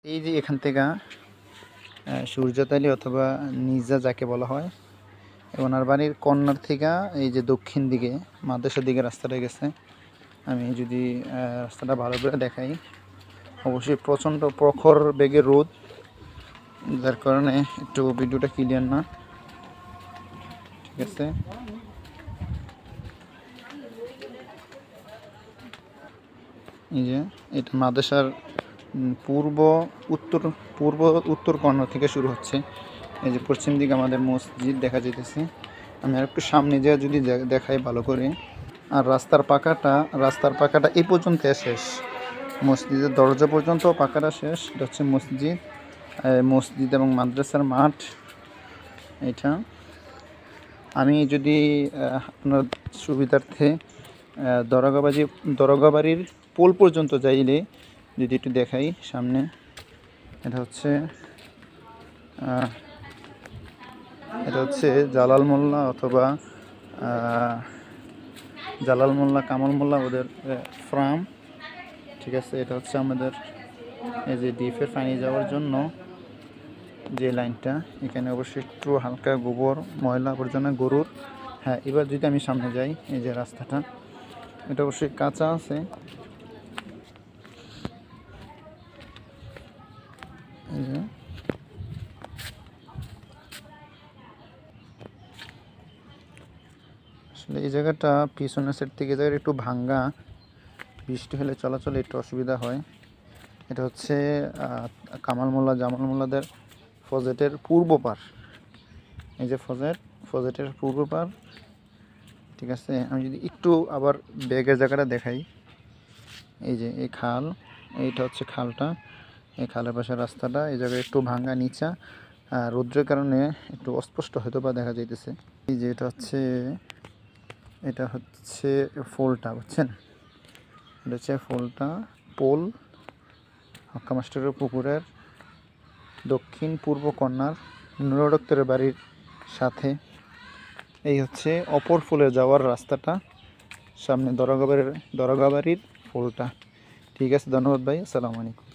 এই যে এখান থেকে সূর্যতালি অথবা নিজা যাকে বলা হয়, ওনার বাড়ির কর্নার থেকে এই যে দক্ষিণ দিকে মাদ্রাসার দিকে রাস্তাটা গেছে। আমি যদি রাস্তাটা ভালো করে দেখাই, অবশ্যই প্রচণ্ড প্রখর বেগে রোদ, যার কারণে একটু ভিডিওটা ক্লিয়ার না। ঠিক আছে, এই যে এটা মাদ্রাসার পূর্ব উত্তর কর্নার থেকে শুরু হচ্ছে। এই যে পশ্চিম দিকে আমাদের মসজিদ দেখা যাইতেছে। আমি আর একটু সামনে যেয়ে যদি দেখাই ভালো করে, আর রাস্তার পাকাটা এই পর্যন্ত শেষ, মসজিদের দরজা পর্যন্ত পাকাটা শেষ। এটা হচ্ছে মসজিদ এবং মাদ্রাসার মাঠ এটা। আমি যদি আপনার সুবিধার্থে দরগাবাড়ির পোল পর্যন্ত যাইলে যদি একটু দেখাই সামনে, এটা হচ্ছে জালাল মোল্লা অথবা জালাল মোল্লা, কামাল মোল্লা, ওদের ফার্ম। ঠিক আছে, এটা হচ্ছে আমাদের এই যে ডিপের পানি যাওয়ার জন্য যে লাইনটা, এখানে অবশ্যই একটু হালকা গোবর ময়লা আবর্জনা গরুর। হ্যাঁ, এবার যদি আমি সামনে যাই, এই যে রাস্তাটা, এটা অবশ্যই কাঁচা আছে। এই যে আসলে এই জায়গাটা পিছনের সাইড থেকে জায়গাটা একটু ভাঙ্গা, বৃষ্টি হলে চলাচলে একটু অসুবিধা হয়। এটা হচ্ছে কামাল মোল্লা, জামাল মোল্লাদের ফজেটের পূর্ব পার। এই যে ফজেটের পূর্ব পার। ঠিক আছে, আমি যদি একটু আবার ব্যাগের জায়গাটা দেখাই, এই যে এই খাল, এইটা হচ্ছে খালটা, এই খালের পাশে রাস্তাটা, এই জায়গায় একটু ভাঙ্গা নিচা, রৌদ্রের কারণে একটু অস্পষ্ট হয়তো বা দেখা যাইতেছে। এই যে এটা হচ্ছে পোলটা, বুঝছেন, এটা হচ্ছে পোল হক্কা মাস্টারের পুকুরের দক্ষিণ পূর্ব কর্নার নুরুডক্তরের বাড়ির সাথে। এই হচ্ছে অপর ফুলে যাওয়ার রাস্তাটা, সামনে দরগাবাড়ির পোলটা। ঠিক আছে, ধন্যবাদ ভাই, আসসালামু আলাইকুম।